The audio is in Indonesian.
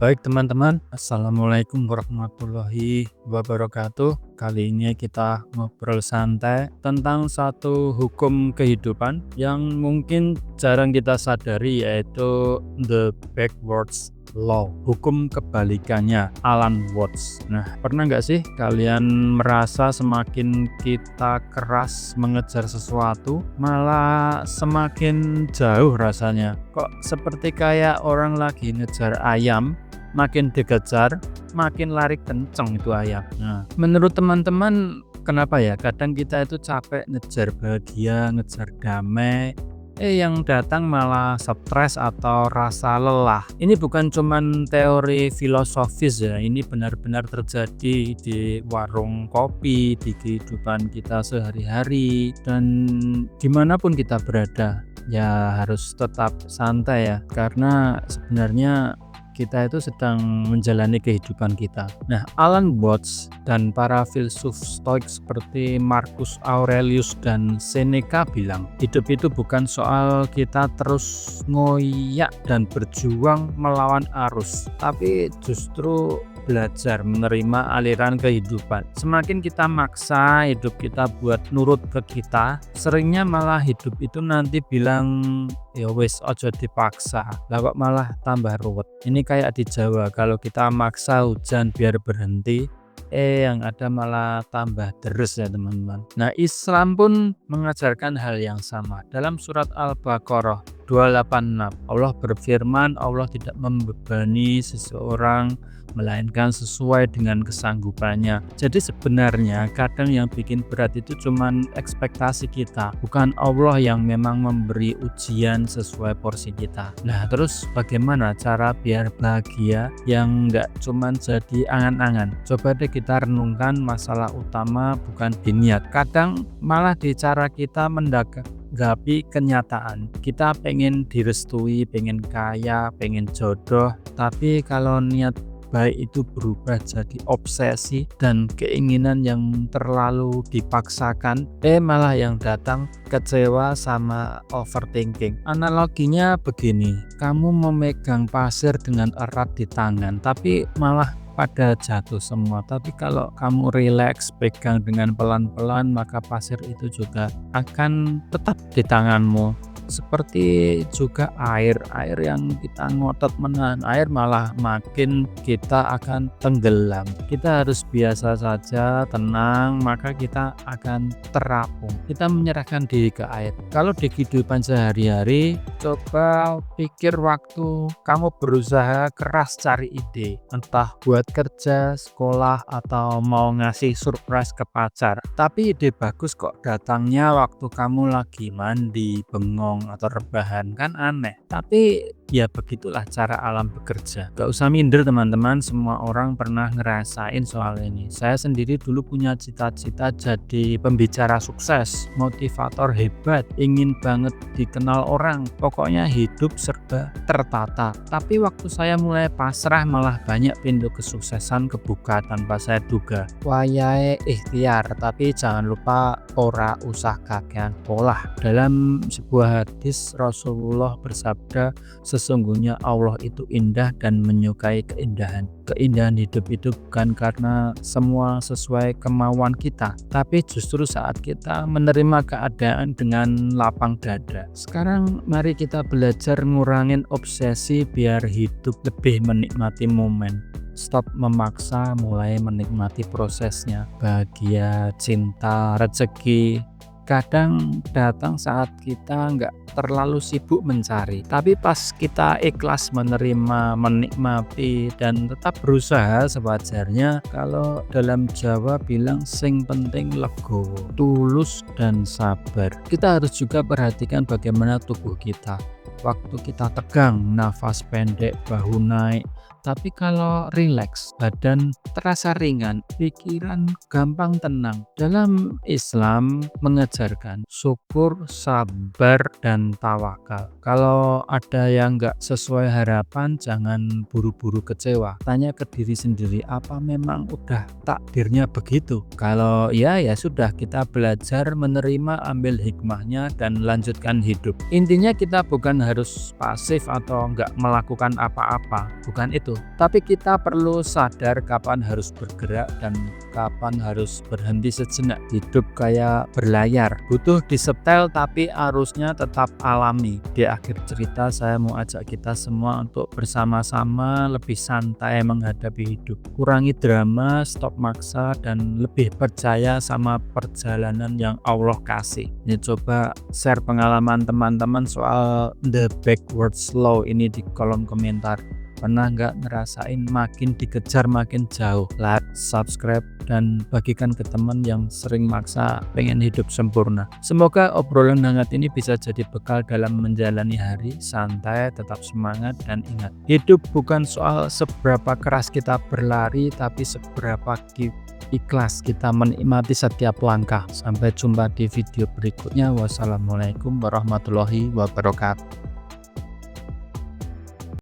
Baik teman-teman, Assalamualaikum warahmatullahi wabarakatuh. Kali ini kita ngobrol santai tentang satu hukum kehidupan yang mungkin jarang kita sadari, yaitu the backwards law, hukum kebalikannya Alan Watts. Nah, pernah nggak sih kalian merasa semakin kita keras mengejar sesuatu, malah semakin jauh rasanya? Kok seperti kayak orang lagi ngejar ayam, makin dikejar, makin lari kenceng itu ayam. Nah, menurut teman-teman kenapa ya kadang kita itu capek ngejar bahagia, ngejar damai, yang datang malah stres atau rasa lelah. Ini bukan cuman teori filosofis ya, ini benar-benar terjadi di warung kopi, di kehidupan kita sehari-hari, dan dimanapun kita berada. Ya harus tetap santai ya, karena sebenarnya kita itu sedang menjalani kehidupan kita. Nah, Alan Watts dan para filsuf Stoik seperti Marcus Aurelius dan Seneca bilang, hidup itu bukan soal kita terus ngoyak dan berjuang melawan arus, tapi justru belajar menerima aliran kehidupan. Semakin kita maksa hidup kita buat nurut ke kita, seringnya malah hidup itu nanti bilang, ya wis ojo dipaksa, lah kok malah tambah ruwet. Ini kayak di Jawa, kalau kita maksa hujan biar berhenti, yang ada malah tambah deres ya teman-teman. Nah, Islam pun mengajarkan hal yang sama. Dalam surat Al-Baqarah 286, Allah berfirman, Allah tidak membebani seseorang melainkan sesuai dengan kesanggupannya. Jadi sebenarnya kadang yang bikin berat itu cuman ekspektasi kita, bukan Allah yang memang memberi ujian sesuai porsi kita. Nah, terus bagaimana cara biar bahagia yang nggak cuman jadi angan-angan? Coba deh kita renungkan, masalah utama bukan di niat, kadang malah di cara kita menanggapi kenyataan. Kita pengen direstui, pengen kaya, pengen jodoh, tapi kalau niat baik itu berubah jadi obsesi dan keinginan yang terlalu dipaksakan, malah yang datang kecewa sama overthinking. Analoginya begini, kamu memegang pasir dengan erat di tangan, tapi malah pada jatuh semua. Tapi kalau kamu relax, pegang dengan pelan-pelan, maka pasir itu juga akan tetap di tanganmu. Seperti juga air yang kita ngotot menahan air, malah makin kita akan tenggelam. Kita harus biasa saja, tenang, maka kita akan terapung. Kita menyerahkan diri ke air. Kalau di kehidupan sehari-hari, coba pikir waktu kamu berusaha keras cari ide, entah buat kerja, sekolah, atau mau ngasih surprise ke pacar, tapi ide bagus kok datangnya waktu kamu lagi mandi, bengong, atau rebahan, kan aneh. Tapi ya begitulah cara alam bekerja. Gak usah minder teman-teman, semua orang pernah ngerasain soal ini. Saya sendiri dulu punya cita-cita jadi pembicara sukses, motivator hebat, ingin banget dikenal orang, pokoknya hidup serba tertata. Tapi waktu saya mulai pasrah, malah banyak pintu kesuksesan kebuka tanpa saya duga. Wayahe ikhtiar, tapi jangan lupa ora usah kakean pola. Dalam sebuah hadis Rasulullah bersabda, sesungguhnya Allah itu indah dan menyukai keindahan. Keindahan hidup itu bukan karena semua sesuai kemauan kita, tapi justru saat kita menerima keadaan dengan lapang dada. Sekarang mari kita belajar ngurangin obsesi biar hidup lebih menikmati momen. Stop memaksa, mulai menikmati prosesnya. Bahagia, cinta, rezeki kadang datang saat kita nggak terlalu sibuk mencari, tapi pas kita ikhlas menerima, menikmati, dan tetap berusaha sewajarnya. Kalau dalam Jawa bilang sing penting legowo, tulus dan sabar. Kita harus juga perhatikan bagaimana tubuh kita. Waktu kita tegang, nafas pendek, bahu naik. Tapi kalau rileks, badan terasa ringan, pikiran gampang tenang. Dalam Islam mengajarkan syukur, sabar, dan tawakal. Kalau ada yang nggak sesuai harapan, jangan buru-buru kecewa. Tanya ke diri sendiri, apa memang udah takdirnya begitu? Kalau ya sudah, kita belajar menerima, ambil hikmahnya, dan lanjutkan hidup. Intinya kita bukan harus pasif atau nggak melakukan apa-apa, bukan itu. itu. Tapi kita perlu sadar kapan harus bergerak dan kapan harus berhenti sejenak. Hidup kayak berlayar, butuh disetel tapi arusnya tetap alami. Di akhir cerita saya mau ajak kita semua untuk bersama-sama lebih santai menghadapi hidup. Kurangi drama, stop maksa, dan lebih percaya sama perjalanan yang Allah kasih. Ini coba share pengalaman teman-teman soal the backward slow ini di kolom komentar. Pernah nggak ngerasain makin dikejar makin jauh? Like, subscribe, dan bagikan ke teman yang sering maksa pengen hidup sempurna. Semoga obrolan hangat ini bisa jadi bekal dalam menjalani hari. Santai, tetap semangat, dan ingat, hidup bukan soal seberapa keras kita berlari, tapi seberapa ikhlas kita menikmati setiap langkah. Sampai jumpa di video berikutnya. Wassalamualaikum warahmatullahi wabarakatuh.